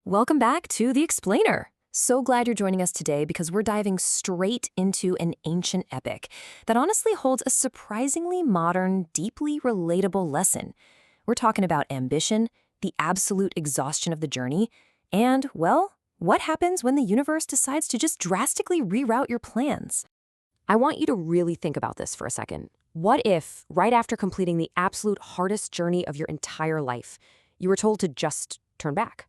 Welcome back to The Explainer. So glad you're joining us today because we're diving straight into an ancient epic that honestly holds a surprisingly modern, deeply relatable lesson. We're talking about ambition, the absolute exhaustion of the journey, and, well, what happens when the universe decides to just drastically reroute your plans? I want you to really think about this for a second. What if, right after completing the absolute hardest journey of your entire life, you were told to just turn back?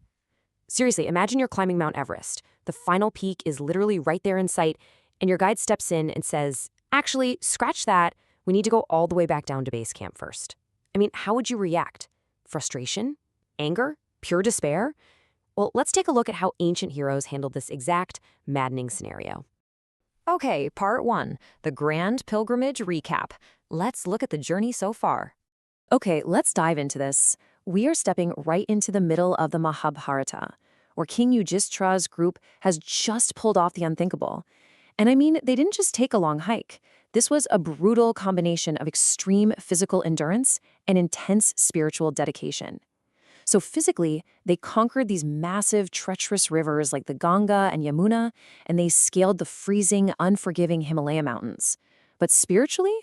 Seriously, imagine you're climbing Mount Everest. The final peak is literally right there in sight, and your guide steps in and says, actually, scratch that. We need to go all the way back down to base camp first. I mean, how would you react? Frustration? Anger? Pure despair? Well, let's take a look at how ancient heroes handled this exact, maddening scenario. Okay, part 1, the Grand Pilgrimage Recap. Let's look at the journey so far. Okay, let's dive into this. We are stepping right into the middle of the Mahabharata, where King Yudhishthira's group has just pulled off the unthinkable. And I mean, they didn't just take a long hike. This was a brutal combination of extreme physical endurance and intense spiritual dedication. So physically, they conquered these massive, treacherous rivers like the Ganga and Yamuna, and they scaled the freezing, unforgiving Himalaya mountains. But spiritually,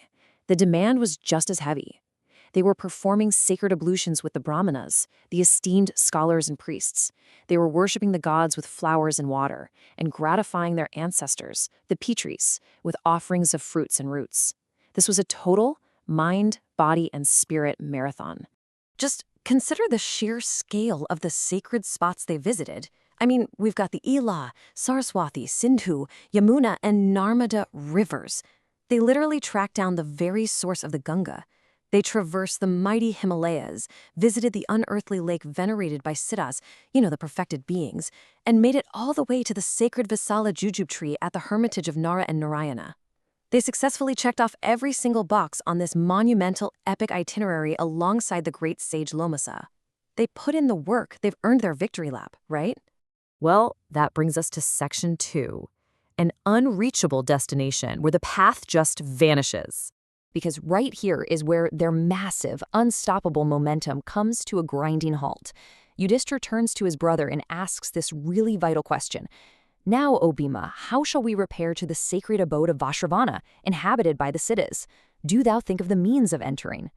the demand was just as heavy. They were performing sacred ablutions with the Brahmanas, the esteemed scholars and priests. They were worshiping the gods with flowers and water, and gratifying their ancestors, the Pitris, with offerings of fruits and roots. This was a total mind, body, and spirit marathon. Just consider the sheer scale of the sacred spots they visited. I mean, we've got the Ila, Saraswati, Sindhu, Yamuna, and Narmada rivers. They literally tracked down the very source of the Ganga. They traversed the mighty Himalayas, visited the unearthly lake venerated by siddhas, the perfected beings, and made it all the way to the sacred Visala jujube tree at the hermitage of Nara and Narayana. They successfully checked off every single box on this monumental, epic itinerary alongside the great sage Lomasa. They put in the work, they've earned their victory lap, right? Well, that brings us to section 2, an unreachable destination where the path just vanishes. Because right here is where their massive, unstoppable momentum comes to a grinding halt. Yudhishthira turns to his brother and asks this really vital question. Now, O Bhima, how shall we repair to the sacred abode of Vaisravana, inhabited by the siddhas? Do thou think of the means of entering.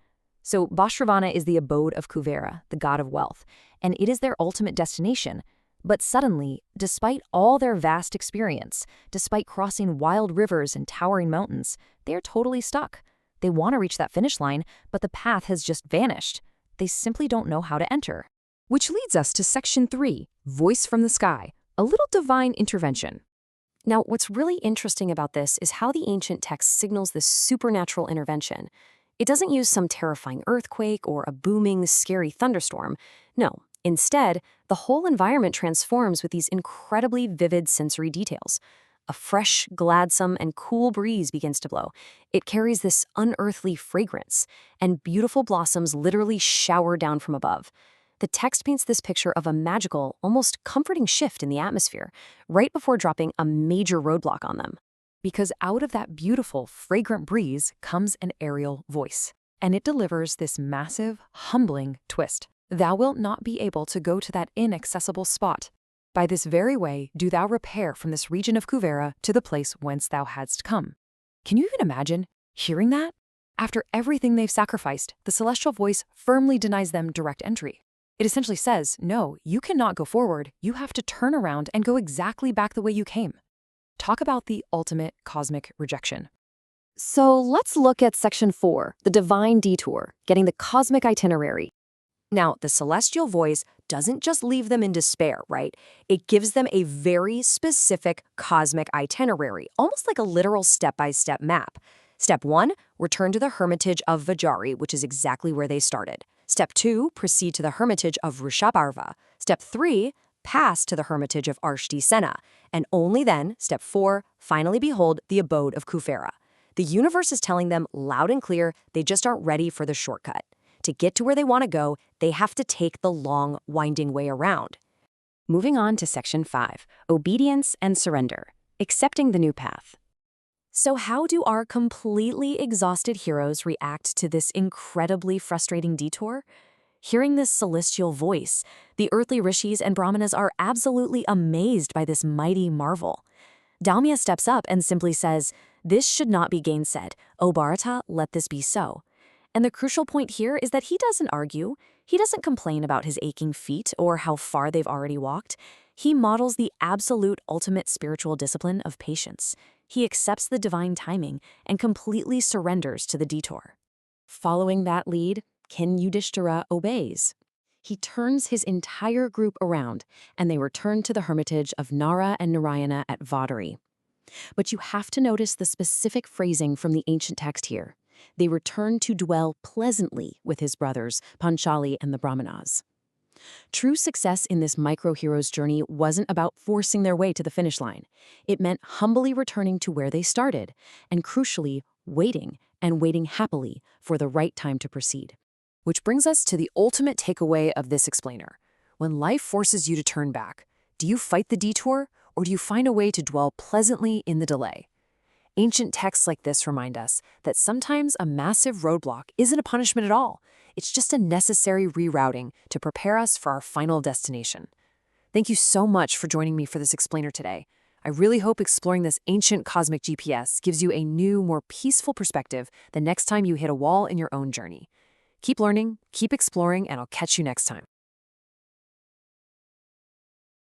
So Vaisravana is the abode of Kuvera, the god of wealth, and it is their ultimate destination. But suddenly, despite all their vast experience, despite crossing wild rivers and towering mountains, they are totally stuck. They want to reach that finish line, but the path has just vanished. They simply don't know how to enter. Which leads us to section 3, Voice from the Sky, a little divine intervention. Now, what's really interesting about this is how the ancient text signals this supernatural intervention. It doesn't use some terrifying earthquake or a booming, scary thunderstorm. No, instead, the whole environment transforms with these incredibly vivid sensory details. A fresh, gladsome, and cool breeze begins to blow. It carries this unearthly fragrance, and beautiful blossoms literally shower down from above. The text paints this picture of a magical, almost comforting shift in the atmosphere, right before dropping a major roadblock on them. Because out of that beautiful, fragrant breeze comes an aerial voice, and it delivers this massive, humbling twist. Thou wilt not be able to go to that inaccessible spot. By this very way do thou repair from this region of Kuvera to the place whence thou hadst come. Can you even imagine hearing that? After everything they've sacrificed, the celestial voice firmly denies them direct entry. It essentially says, no, you cannot go forward, you have to turn around and go exactly back the way you came. Talk about the ultimate cosmic rejection. So let's look at section 4, the divine detour, getting the cosmic itinerary. Now, the celestial voice doesn't just leave them in despair, right? It gives them a very specific cosmic itinerary, almost like a literal step-by-step map. Step 1, return to the hermitage of Vadari, which is exactly where they started. Step 2, proceed to the hermitage of Vrishaparva. Step 3, pass to the hermitage of Arshtisena. And only then, step 4, finally behold the abode of Kuvera. The universe is telling them loud and clear they just aren't ready for the shortcut. To get to where they want to go, they have to take the long, winding way around. Moving on to section 5, obedience and surrender, accepting the new path. So how do our completely exhausted heroes react to this incredibly frustrating detour? Hearing this celestial voice, the earthly rishis and Brahmanas are absolutely amazed by this mighty marvel. Dhaumya steps up and simply says, "This should not be gainsaid. O Bharata, let this be so." And the crucial point here is that he doesn't argue. He doesn't complain about his aching feet or how far they've already walked. He models the absolute ultimate spiritual discipline of patience. He accepts the divine timing and completely surrenders to the detour. Following that lead, King Yudhishthira obeys. He turns his entire group around, and they return to the hermitage of Nara and Narayana at Vadari. But you have to notice the specific phrasing from the ancient text here. They return to dwell pleasantly with his brothers, Panchali and the Brahmanas. True success in this micro-hero's journey wasn't about forcing their way to the finish line. It meant humbly returning to where they started, and crucially, waiting happily for the right time to proceed. Which brings us to the ultimate takeaway of this explainer. When life forces you to turn back, do you fight the detour, or do you find a way to dwell pleasantly in the delay? Ancient texts like this remind us that sometimes a massive roadblock isn't a punishment at all. It's just a necessary rerouting to prepare us for our final destination. Thank you so much for joining me for this explainer today. I really hope exploring this ancient cosmic GPS gives you a new, more peaceful perspective the next time you hit a wall in your own journey. Keep learning, keep exploring, and I'll catch you next time.